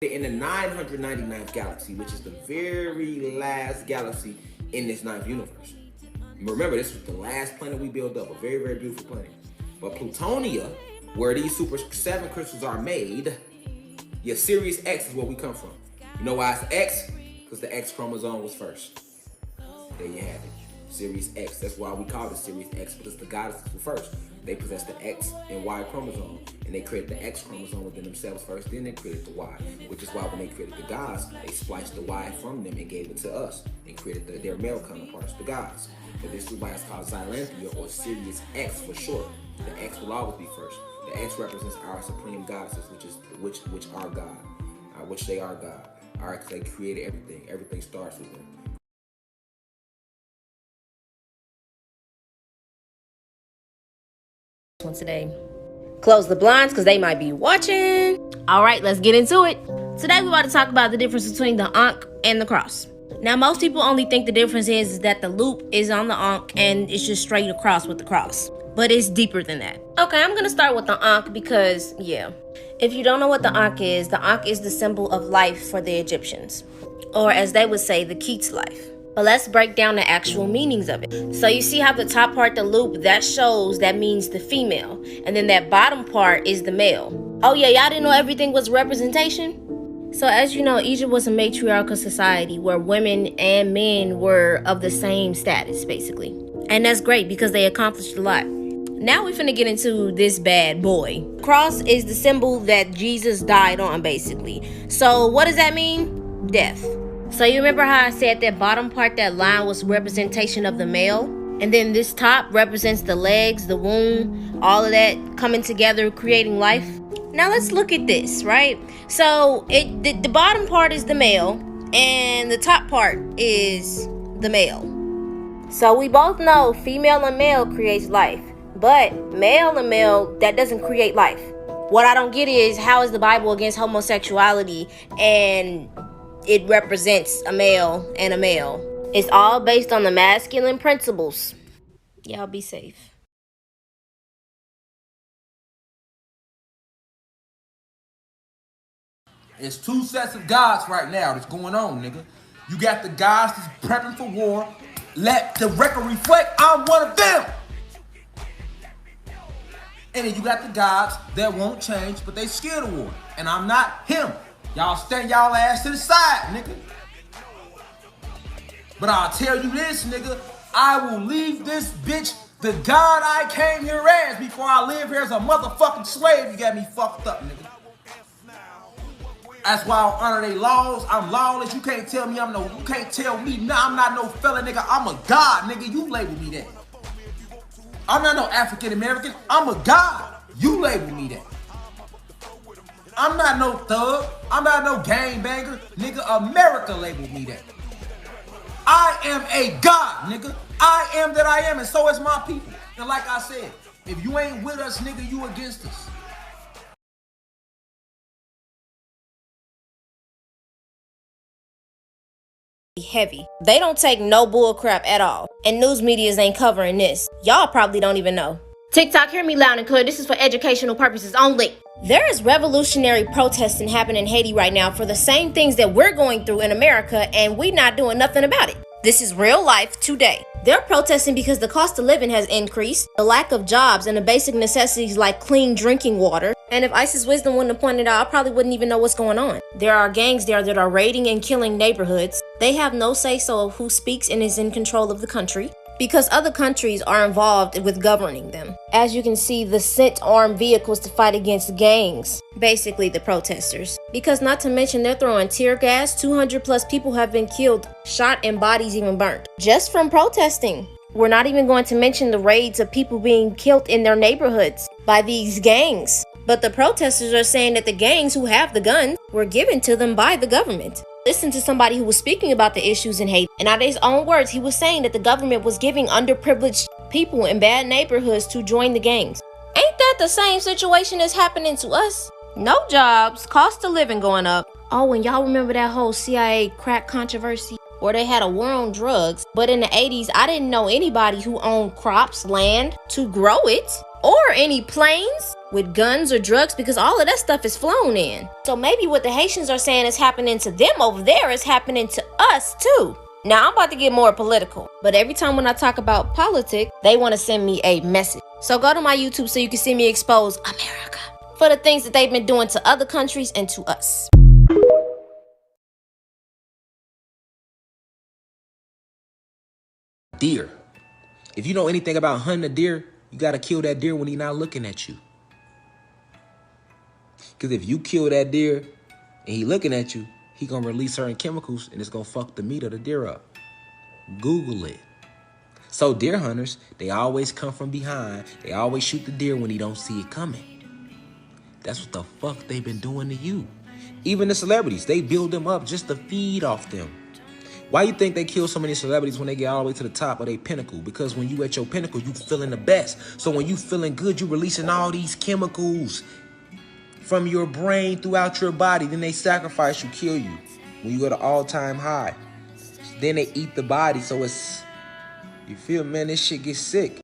In the 999th galaxy, which is the very last galaxy in this ninth universe. Remember, this was the last planet we built up, a very, very beautiful planet. But Plutonia, where these Super 7 crystals are made, yeah, Sirius X is where we come from. You know why it's X? Because the X chromosome was first. There you have it. Sirius X. That's why we call it Sirius X, because the goddesses were first. They possessed the X and Y chromosome, and they created the X chromosome within themselves first, then they created the Y, which is why when they created the gods, they spliced the Y from them and gave it to us, and created their male counterparts, the gods. But this is why it's called Xylanthia, or Sirius X for short. The X will always be first. The X represents our supreme goddesses, which are God, which they are God. All right, because they created everything. Everything starts with them. One today. Close the blinds because they might be watching. All right, let's get into it. Today we're about to talk about the difference between the Ankh and the cross. Now, most people only think the difference is that the loop is on the Ankh and it's just straight across with the cross. But it's deeper than that. Okay, I'm gonna start with the Ankh because, yeah. If you don't know what the Ankh is the symbol of life for the Egyptians. Or as they would say, the key to life. But let's break down the actual meanings of it. So you see how the top part, the loop, that means the female. And then that bottom part is the male. Oh yeah, y'all didn't know everything was representation? So as you know, Egypt was a matriarchal society where women and men were of the same status, basically. And that's great because they accomplished a lot. Now we finna get into this bad boy. Cross is the symbol that Jesus died on, basically. So what does that mean? Death. So you remember how I said that bottom part, that line, was representation of the male? And then this top represents the legs, the womb, all of that coming together, creating life. Now let's look at this, right? So the bottom part is the male, and the top part is the male. So we both know female and male creates life. But male and male, that doesn't create life. What I don't get is, how is the Bible against homosexuality and it represents a male and a male? It's all based on the masculine principles. Y'all be safe. It's two sets of gods right now that's going on, nigga. You got the gods that's prepping for war. Let the record reflect, I'm one of them. And then you got the gods that won't change, but they scared of war. And I'm not him. Y'all stand y'all ass to the side, nigga. But I'll tell you this, nigga. I will leave this bitch the God I came here as before I live here as a motherfucking slave. You got me fucked up, nigga. That's why I honor they laws. I'm lawless. You can't tell me I'm not no fella, nigga. I'm a God, nigga. You label me that. I'm not no African American. I'm a God. You label me that. I'm not no thug. I'm not no gangbanger. Nigga, America labeled me that. I am a God, nigga. I am that I am, and so is my people. And like I said, if you ain't with us, nigga, you against us. Heavy. They don't take no bull crap at all. And news medias ain't covering this. Y'all probably don't even know. TikTok, hear me loud and clear. This is for educational purposes only. There is revolutionary protesting happening in Haiti right now for the same things that we're going through in America, and we not doing nothing about it. This is real life today. They're protesting because the cost of living has increased, the lack of jobs, and the basic necessities like clean drinking water. And if Isis Wisdom wouldn't have pointed out, I probably wouldn't even know what's going on. There are gangs there that are raiding and killing neighborhoods. They have no say-so of who speaks and is in control of the country, because other countries are involved with governing them. As you can see, the sent armed vehicles to fight against gangs, basically the protesters. Because not to mention, they're throwing tear gas. 200 plus people have been killed, shot, and bodies even burnt, just from protesting. We're not even going to mention the raids of people being killed in their neighborhoods by these gangs. But the protesters are saying that the gangs who have the guns were given to them by the government. Listen to somebody who was speaking about the issues in Haiti, and out of his own words, he was saying that the government was giving underprivileged people in bad neighborhoods to join the gangs. Ain't that the same situation that's happening to us? No jobs, cost of living going up. Oh, and y'all remember that whole CIA crack controversy where they had a war on drugs? But in the 80s, I didn't know anybody who owned crops, land to grow it, or any planes, with guns or drugs, because all of that stuff is flown in. So maybe what the Haitians are saying is happening to them over there is happening to us too. Now I'm about to get more political, but every time when I talk about politics, they want to send me a message. So go to my YouTube so you can see me expose America for the things that they've been doing to other countries and to us. Deer. If you know anything about hunting a deer, you gotta kill that deer when he's not looking at you. Because if you kill that deer and he looking at you, he gonna release certain chemicals and it's gonna fuck the meat of the deer up. Google it. So deer hunters, they always come from behind. They always shoot the deer when he don't see it coming. That's what the fuck they've been doing to you. Even the celebrities, they build them up just to feed off them. Why you think they kill so many celebrities when they get all the way to the top of their pinnacle? Because when you at your pinnacle, you feeling the best. So when you feeling good, you releasing all these chemicals from your brain throughout your body. Then they sacrifice you, kill you when you go to all-time high. Then they eat the body. So it's, you feel, man, this shit gets sick.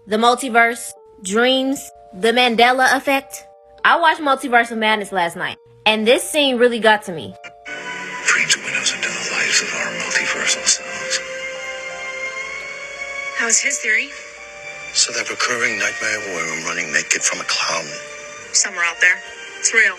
The multiverse, dreams, the Mandela effect. I watched Multiverse of Madness last night, and this scene really got to me. Dreams are windows into the lives of our multiversal selves. How's his theory? So that recurring nightmare where I'm running naked from a clown. Somewhere out there. It's real.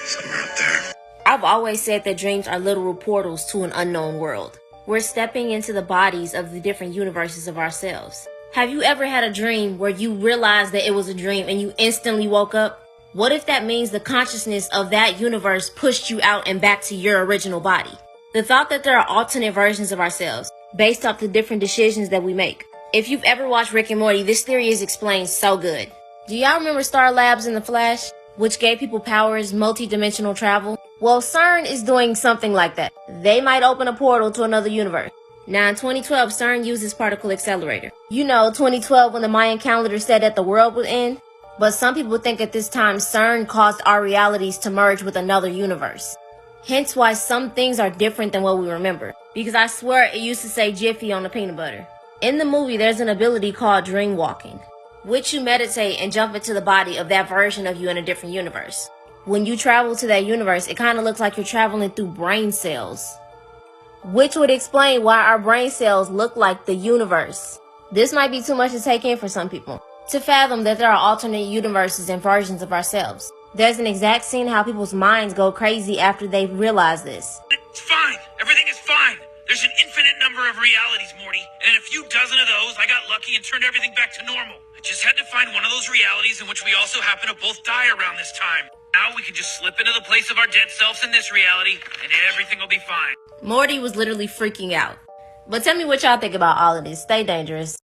Somewhere out there. I've always said that dreams are literal portals to an unknown world. We're stepping into the bodies of the different universes of ourselves. Have you ever had a dream where you realized that it was a dream and you instantly woke up? What if that means the consciousness of that universe pushed you out and back to your original body? The thought that there are alternate versions of ourselves based off the different decisions that we make. If you've ever watched Rick and Morty, this theory is explained so good. Do y'all remember Star Labs in The Flash, which gave people powers, multi-dimensional travel? Well, CERN is doing something like that. They might open a portal to another universe. Now in 2012, CERN uses particle accelerator. You know, 2012 when the Mayan calendar said that the world would end? But some people think at this time CERN caused our realities to merge with another universe. Hence why some things are different than what we remember. Because I swear it used to say Jiffy on the peanut butter. In the movie, there's an ability called dream walking, which you meditate and jump into the body of that version of you in a different universe. When you travel to that universe, it kind of looks like you're traveling through brain cells, which would explain why our brain cells look like the universe. This might be too much to take in for some people, to fathom that there are alternate universes and versions of ourselves. There's an exact scene how people's minds go crazy after they realize this. It's fine. Everything is fine. There's an infinite number of realities, Morty. And in a few dozen of those, I got lucky and turned everything back to normal. I just had to find one of those realities in which we also happen to both die around this time. Now we can just slip into the place of our dead selves in this reality, and everything will be fine. Morty was literally freaking out. But tell me what y'all think about all of this. Stay dangerous.